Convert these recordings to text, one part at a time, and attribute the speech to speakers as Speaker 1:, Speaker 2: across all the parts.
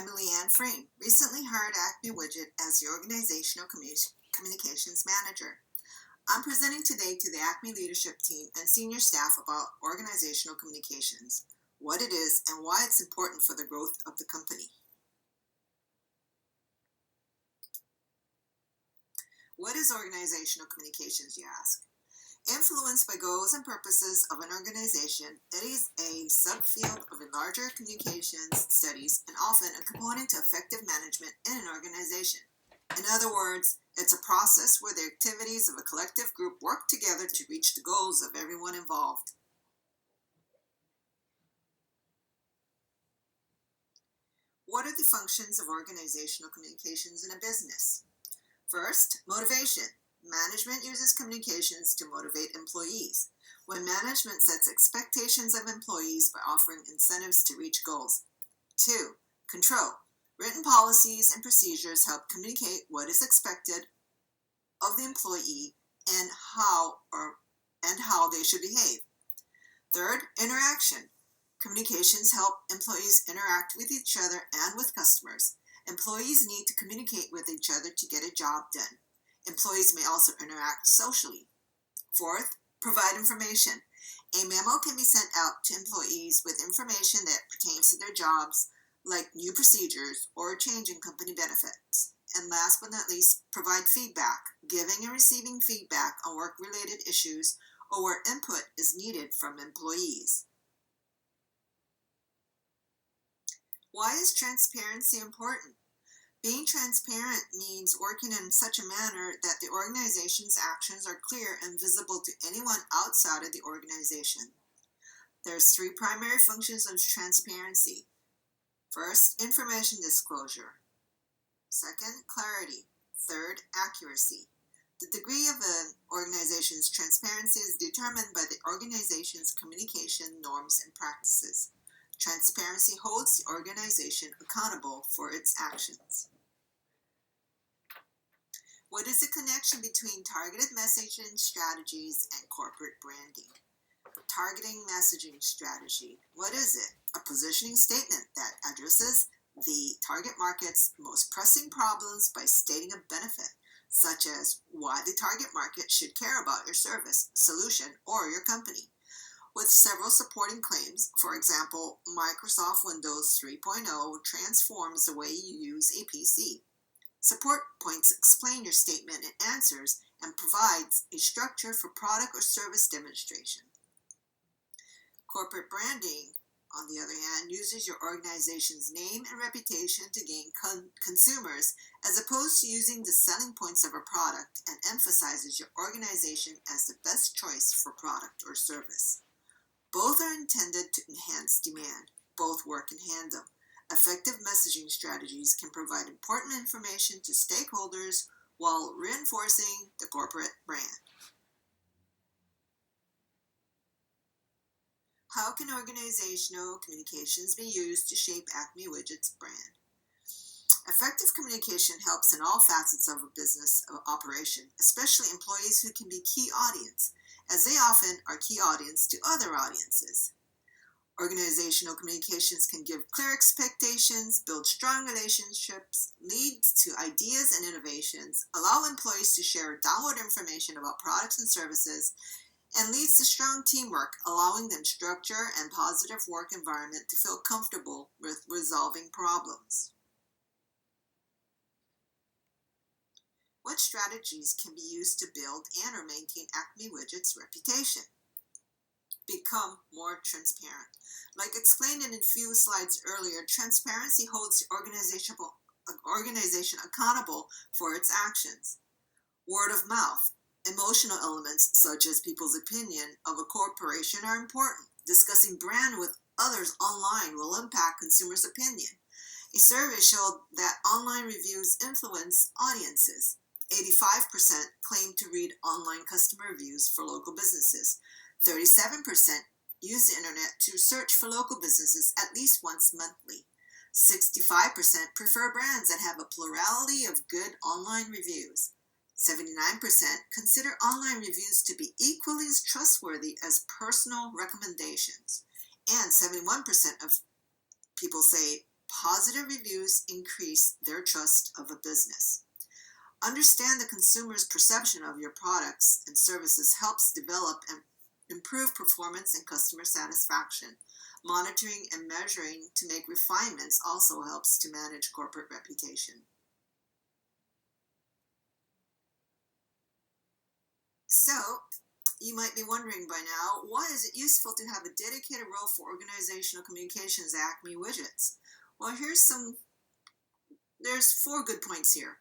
Speaker 1: I'm Leanne Frame, recently hired Acme Widget as the Organizational Communications Manager. I'm presenting today to the Acme leadership team and senior staff about organizational communications, what it is, and why it's important for the growth of the company. What is organizational communications, you ask? Influenced by goals and purposes of an organization, it is a subfield of a larger communications studies and often a component to effective management in an organization. In other words, it's a process where the activities of a collective group work together to reach the goals of everyone involved. What are the functions of organizational communications in a business? First, motivation. Management uses communications to motivate employees. When management sets expectations of employees by offering incentives to reach goals. 2. Control. Written policies and procedures help communicate what is expected of the employee and how they should behave. Third, interaction. Communications help employees interact with each other and with customers. Employees need to communicate with each other to get a job done. Employees may also interact socially. Fourth, provide information. A memo can be sent out to employees with information that pertains to their jobs, like new procedures or a change in company benefits. And last but not least, provide feedback, giving and receiving feedback on work-related issues or where input is needed from employees. Why is transparency important? Being transparent means working in such a manner that the organization's actions are clear and visible to anyone outside of the organization. There's 3 primary functions of transparency. First, information disclosure. Second, clarity. Third, accuracy. The degree of an organization's transparency is determined by the organization's communication norms and practices. Transparency holds the organization accountable for its actions. What is the connection between targeted messaging strategies and corporate branding? Targeting messaging strategy. What is it? A positioning statement that addresses the target market's most pressing problems by stating a benefit, such as why the target market should care about your service, solution, or your company. With several supporting claims, for example, Microsoft Windows 3.0 transforms the way you use a PC. Support points explain your statement and answers and provides a structure for product or service demonstration. Corporate branding, on the other hand, uses your organization's name and reputation to gain consumers as opposed to using the selling points of a product and emphasizes your organization as the best choice for product or service. Both are intended to enhance demand. Both work in tandem. Effective messaging strategies can provide important information to stakeholders while reinforcing the corporate brand. How can organizational communications be used to shape Acme Widget's brand? Effective communication helps in all facets of a business operation, especially employees who can be key audience, as they often are key audience to other audiences. Organizational communications can give clear expectations, build strong relationships, lead to ideas and innovations, allow employees to share download information about products and services, and leads to strong teamwork, allowing them structure and positive work environment to feel comfortable with resolving problems. What strategies can be used to build and or maintain Acme Widget's reputation? Become more transparent. Like explained in a few slides earlier, transparency holds the organization accountable for its actions. Word of mouth. Emotional elements such as people's opinion of a corporation are important. Discussing brand with others online will impact consumers' opinion. A survey showed that online reviews influence audiences. 85% claim to read online customer reviews for local businesses. 37% use the internet to search for local businesses at least once monthly. 65% prefer brands that have a plurality of good online reviews. 79% consider online reviews to be equally as trustworthy as personal recommendations. And 71% of people say Positive reviews increase their trust of a business. Understand the consumer's perception of your products and services helps develop and improve performance and customer satisfaction. Monitoring and measuring to make refinements also helps to manage corporate reputation. So, you might be wondering by now, why is it useful to have a dedicated role for organizational communications at Acme Widgets? Well, there's 4 good points here.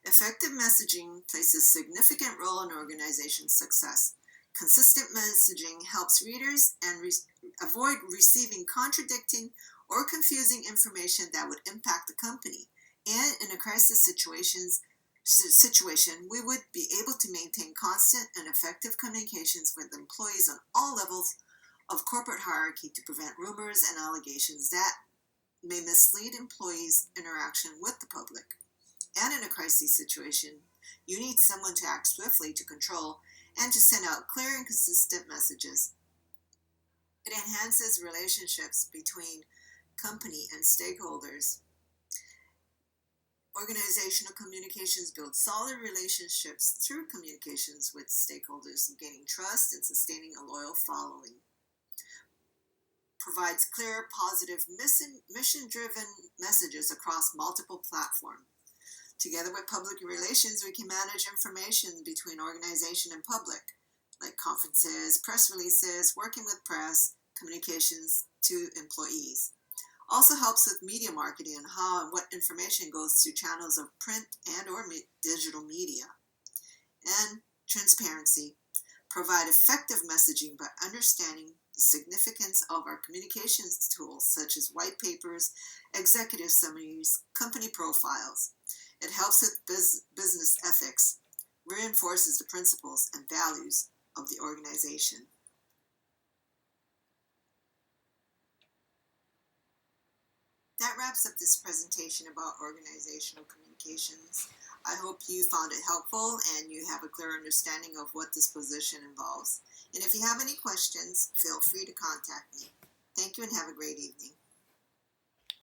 Speaker 1: Effective messaging plays a significant role in organization success. Consistent messaging helps readers and avoid receiving contradicting or confusing information that would impact the company. And in a crisis situation, we would be able to maintain constant and effective communications with employees on all levels of corporate hierarchy to prevent rumors and allegations that may mislead employees' interaction with the public. And in a crisis situation, you need someone to act swiftly to control and to send out clear and consistent messages. It enhances relationships between company and stakeholders. Organizational communications build solid relationships through communications with stakeholders, gaining trust and sustaining a loyal following. Provides clear, positive, mission-driven messages across multiple platforms. Together with public relations, we can manage information between organization and public, like conferences, press releases, working with press, communications to employees. Also helps with media marketing and how and what information goes through channels of print and or digital media. And transparency. Provide effective messaging by understanding the significance of our communications tools such as white papers, executive summaries, company profiles. It helps with business ethics, reinforces the principles and values of the organization. That wraps up this presentation about organizational communications. I hope you found it helpful and you have a clear understanding of what this position involves. And if you have any questions, feel free to contact me. Thank you and have a great evening.